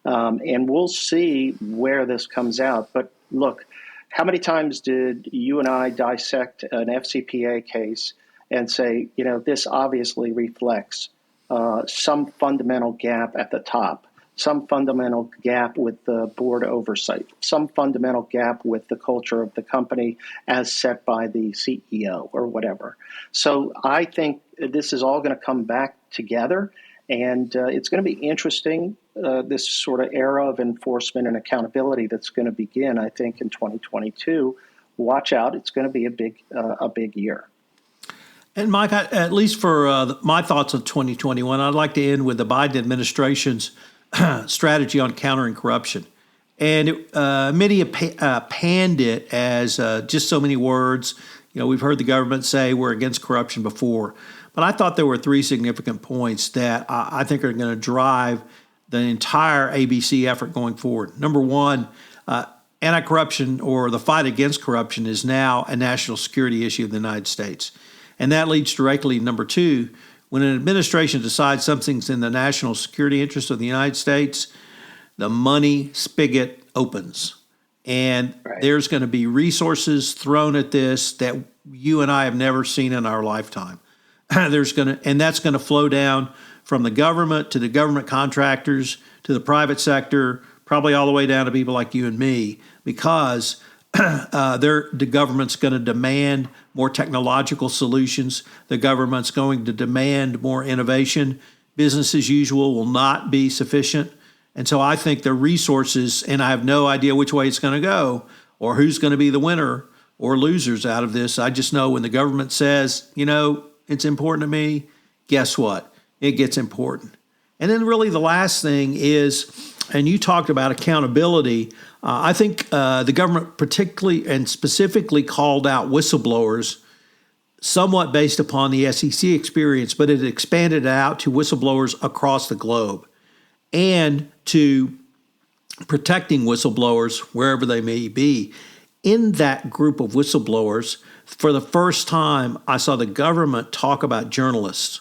And we'll see where this comes out. But look, how many times did you and I dissect an FCPA case and say, this obviously reflects some fundamental gap at the top, some fundamental gap with the board oversight, some fundamental gap with the culture of the company as set by the CEO or whatever. So I think this is all going to come back together, and it's going to be interesting, this sort of era of enforcement and accountability that's going to begin, I think, in 2022. Watch out. It's going to be a big year. And Mike, at least for my thoughts of 2021, I'd like to end with the Biden administration's strategy on countering corruption. And many have panned it as just so many words. We've heard the government say we're against corruption before. But I thought there were three significant points that I think are going to drive the entire ABC effort going forward. Number one, anti-corruption, or the fight against corruption, is now a national security issue of the United States. And that leads directly to number two. When an administration decides something's in the national security interest of the United States, the money spigot opens. And there's going to be resources thrown at this that you and I have never seen in our lifetime. And that's going to flow down from the government to the government contractors to the private sector, probably all the way down to people like you and me, because the government's going to demand more technological solutions. The government's going to demand more innovation. Business as usual will not be sufficient. And so I think the resources, and I have no idea which way it's going to go or who's going to be the winner or losers out of this. I just know when the government says, it's important to me, guess what? It gets important. And then really the last thing is, and you talked about accountability, I think the government particularly and specifically called out whistleblowers somewhat based upon the SEC experience, but it expanded out to whistleblowers across the globe and to protecting whistleblowers wherever they may be. In that group of whistleblowers, for the first time, I saw the government talk about journalists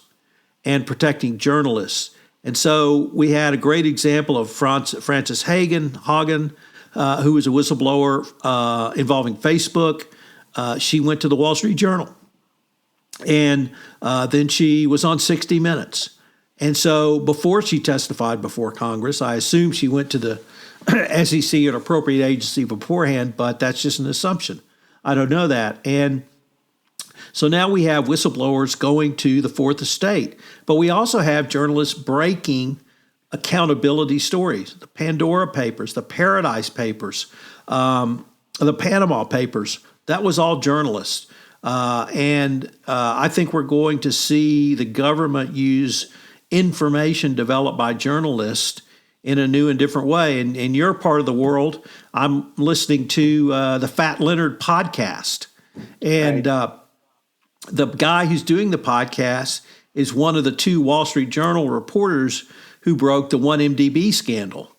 and protecting journalists And so we had a great example of Frances Haugen, who was a whistleblower involving Facebook. She went to the Wall Street Journal, and then she was on 60 Minutes. And so before she testified before Congress, I assume she went to the SEC or appropriate agency beforehand, but that's just an assumption. I don't know that. And so now we have whistleblowers going to the fourth estate, but we also have journalists breaking accountability stories, the Pandora Papers, the Paradise Papers, the Panama Papers. That was all journalists. And I think we're going to see the government use information developed by journalists in a new and different way. And in your part of the world, I'm listening to the Fat Leonard podcast. And the guy who's doing the podcast is one of the two Wall Street Journal reporters who broke the 1MDB scandal.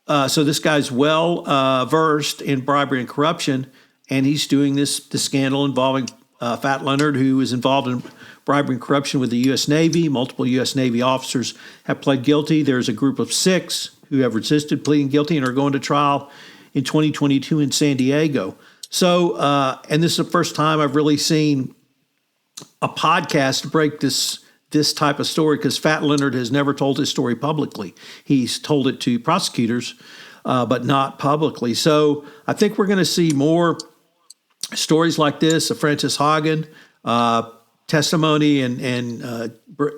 So this guy's well versed in bribery and corruption, and he's doing the scandal involving Fat Leonard, who is involved in bribery and corruption with the U.S. Navy. Multiple U.S. Navy officers have pled guilty. There's a group of 6 who have resisted pleading guilty and are going to trial in 2022 in San Diego. So, and this is the first time I've really seen a podcast break this type of story, because Fat Leonard has never told his story publicly. He's told it to prosecutors, but not publicly. So I think we're going to see more stories like this, of Frances Haugen testimony and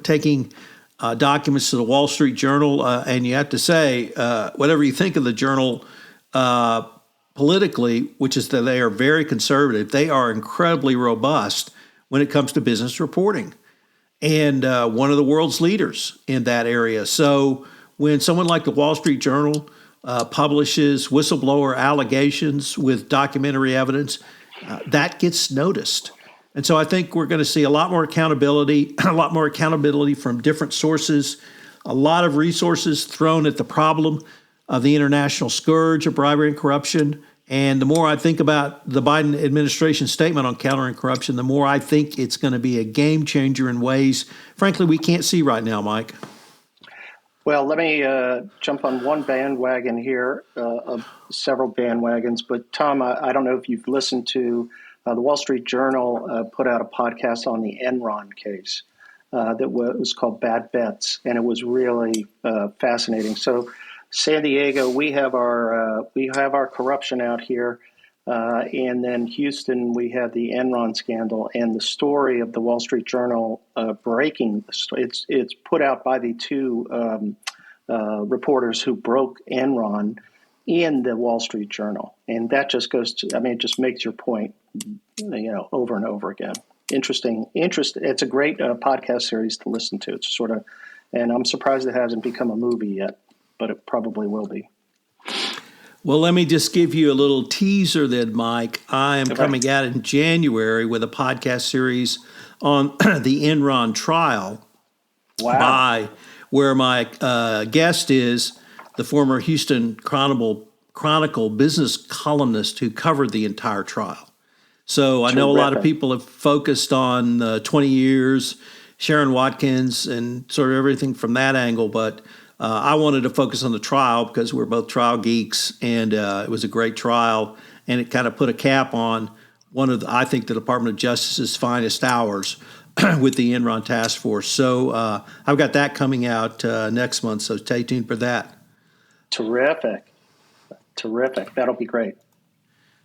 taking documents to the Wall Street Journal. And you have to say, whatever you think of the Journal politically, which is that they are very conservative, they are incredibly robust when it comes to business reporting, and one of the world's leaders in that area. So when someone like the Wall Street Journal publishes whistleblower allegations with documentary evidence, that gets noticed. And so I think we're going to see a lot more accountability from different sources, a lot of resources thrown at the problem of the international scourge of bribery and corruption. And the more I think about the Biden administration statement on countering corruption, the more I think it's going to be a game changer in ways, frankly, we can't see right now, Mike. Well, let me jump on one bandwagon here, of several bandwagons. But Tom, I don't know if you've listened to the Wall Street Journal put out a podcast on the Enron case that was called Bad Bets, and it was really fascinating. So San Diego, we have our corruption out here, and then Houston, we had the Enron scandal, and the story of the Wall Street Journal breaking the story. It's put out by the two reporters who broke Enron in the Wall Street Journal, and that just goes to, it just makes your point, over and over again. Interesting. It's a great podcast series to listen to. It's sort of, and I'm surprised it hasn't become a movie yet, but it probably will be. Well, let me just give you a little teaser then, Mike. I am coming out in January with a podcast series on the Enron trial. Wow. Where my guest is the former Houston Chronicle business columnist who covered the entire trial. So I know a lot of people have focused on 20 years, Sharon Watkins, and sort of everything from that angle, but I wanted to focus on the trial because we're both trial geeks, and it was a great trial, and it kind of put a cap on one of I think the Department of Justice's finest hours with the Enron task force. So I've got that coming out next month, so stay tuned for that. Terrific. That'll be great.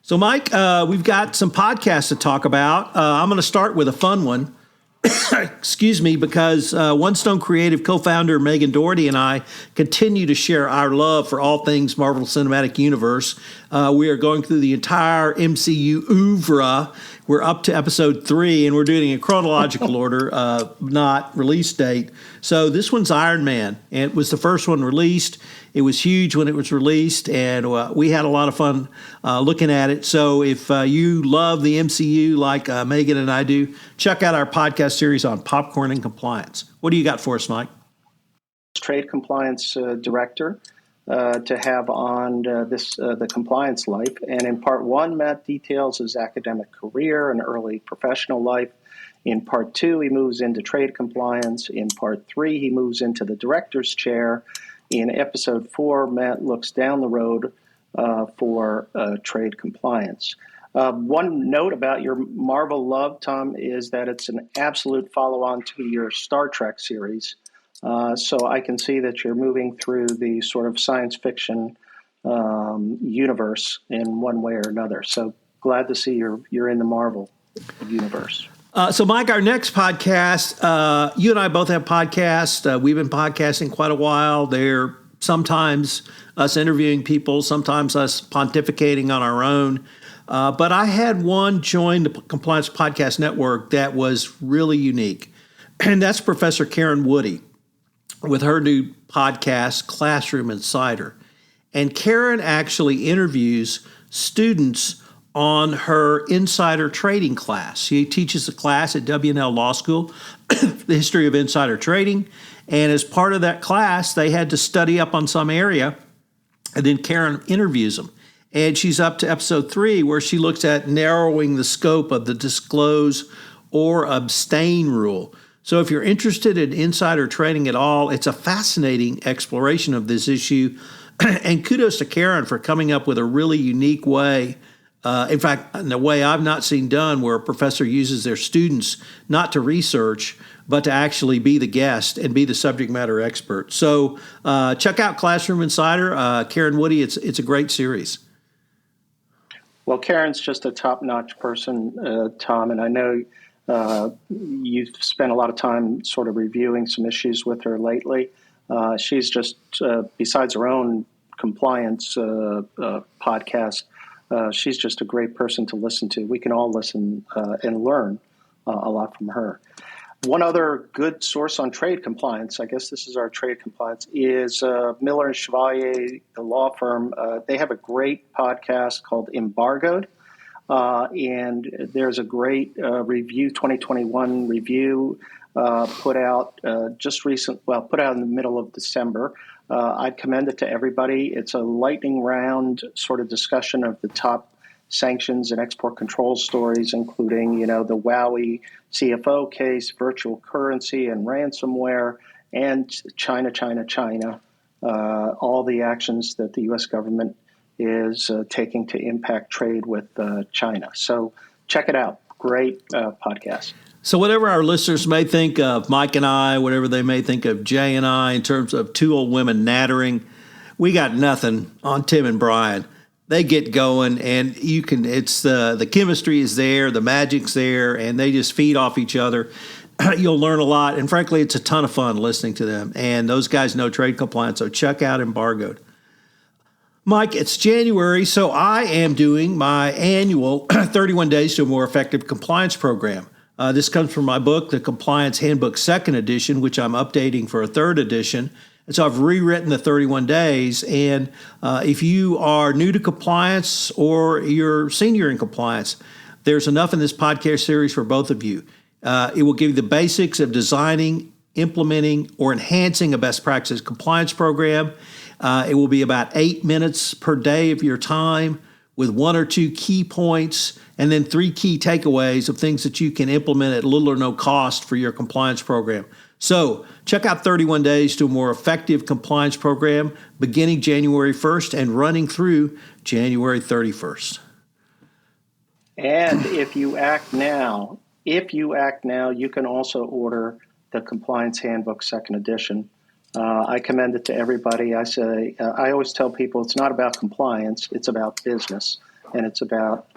So, Mike, we've got some podcasts to talk about. I'm going to start with a fun one. Excuse me, because One Stone Creative co-founder Megan Doherty and I continue to share our love for all things Marvel Cinematic Universe. We are going through the entire MCU oeuvre. We're up to episode 3, and we're doing it in chronological order, not release date. So this one's Iron Man, and it was the first one released. It was huge when it was released, and we had a lot of fun looking at it. So if you love the MCU like Megan and I do, check out our podcast series on popcorn and compliance. What do you got for us, Mike? Trade compliance director to have on the compliance life. And in part 1, Matt details his academic career and early professional life. In part 2, he moves into trade compliance. In part 3, he moves into the director's chair. In episode 4, Matt looks down the road for trade compliance. One note about your Marvel love, Tom, is that it's an absolute follow-on to your Star Trek series. So I can see that you're moving through the sort of science fiction universe in one way or another. So glad to see you're in the Marvel universe. So, Mike, our next podcast, you and I both have podcasts. We've been podcasting quite a while. They're sometimes us interviewing people, sometimes us pontificating on our own. But I had one join the Compliance Podcast Network that was really unique, and that's Professor Karen Woody with her new podcast, Classroom Insider. And Karen actually interviews students on her insider trading class. She teaches a class at W&L Law School, the history of insider trading. And as part of that class, they had to study up on some area, and then Karen interviews them. And she's up to episode 3, where she looks at narrowing the scope of the disclose or abstain rule. So if you're interested in insider trading at all, it's a fascinating exploration of this issue. And kudos to Karen for coming up with a really unique way. In fact, in a way I've not seen done, where a professor uses their students not to research, but to actually be the guest and be the subject matter expert. So check out Classroom Insider. Karen Woody, it's a great series. Well, Karen's just a top-notch person, Tom, and I know you've spent a lot of time sort of reviewing some issues with her lately. She's just, besides her own compliance podcast, she's just a great person to listen to. We can all listen and learn a lot from her. One other good source on trade compliance, I guess this is our trade compliance, is Miller and Chevalier, the law firm. They have a great podcast called Embargoed. And there's a great review, 2021 review, put out put out in the middle of December. I'd commend it to everybody. It's a lightning round sort of discussion of the top sanctions and export control stories, including, the Wowie CFO case, virtual currency and ransomware, and China, all the actions that the U.S. government is taking to impact trade with China. So check it out. Great podcast. So whatever our listeners may think of Mike and I, whatever they may think of Jay and I in terms of two old women nattering, we got nothing on Tim and Brian. They get going, and it's the chemistry is there, the magic's there, and they just feed off each other. You'll learn a lot, and frankly, it's a ton of fun listening to them. And those guys know trade compliance, so check out Embargoed. Mike, it's January, so I am doing my annual 31 Days to a More Effective Compliance program. This comes from my book, The Compliance Handbook, 2nd edition, which I'm updating for a 3rd edition. And so I've rewritten the 31 days. And if you are new to compliance or you're senior in compliance, there's enough in this podcast series for both of you. It will give you the basics of designing, implementing, or enhancing a best practice compliance program. It will be about 8 minutes per day of your time with 1 or 2 key points and then 3 key takeaways of things that you can implement at little or no cost for your compliance program. So check out 31 Days to a More Effective Compliance Program beginning January 1st and running through January 31st. And if you act now, you can also order the Compliance Handbook 2nd edition. I commend it to everybody. I always tell people it's not about compliance, it's about business, and it's about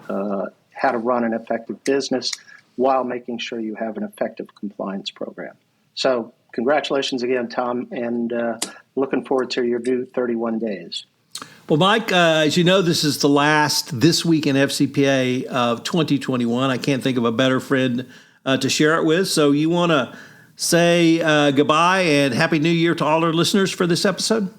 how to run an effective business while making sure you have an effective compliance program. So congratulations again, Tom, and looking forward to your new 31 days. Well, Mike, as you know, this is the last This Week in FCPA of 2021. I can't think of a better friend to share it with. So you want to say goodbye and Happy New Year to all our listeners for this episode?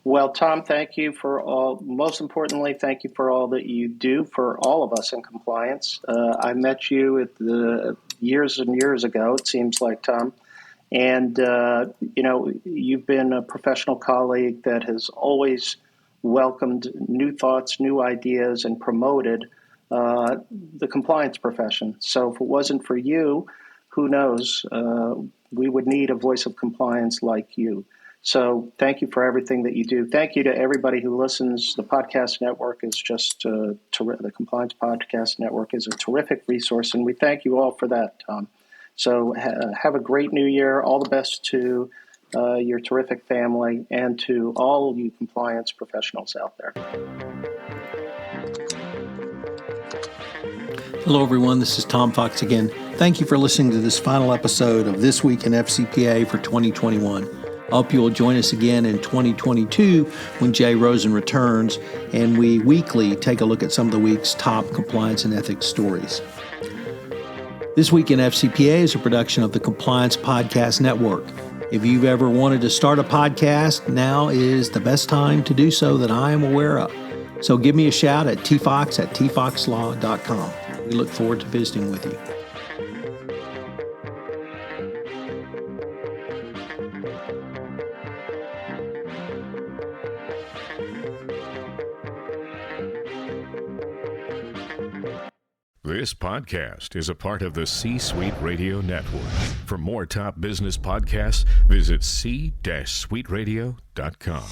Well, Tom, thank you for all. Most importantly, thank you for all that you do for all of us in compliance. I met you at the years and years ago, it seems like, Tom. And, you've been a professional colleague that has always welcomed new thoughts, new ideas, and promoted the compliance profession. So if it wasn't for you, who knows? We would need a voice of compliance like you. So thank you for everything that you do. Thank you to everybody who listens. The podcast network is just the Compliance Podcast Network is a terrific resource, and we thank you all for that, Tom. So have a great new year. All the best to your terrific family and to all you compliance professionals out there. Hello, everyone. This is Tom Fox again. Thank you for listening to this final episode of This Week in FCPA for 2021. I hope you will join us again in 2022 when Jay Rosen returns and we weekly take a look at some of the week's top compliance and ethics stories. This Week in FCPA is a production of the Compliance Podcast Network. If you've ever wanted to start a podcast, now is the best time to do so that I am aware of. So give me a shout at tfox@tfoxlaw.com. We look forward to visiting with you. This podcast is a part of the C-Suite Radio Network. For more top business podcasts, visit c-suiteradio.com.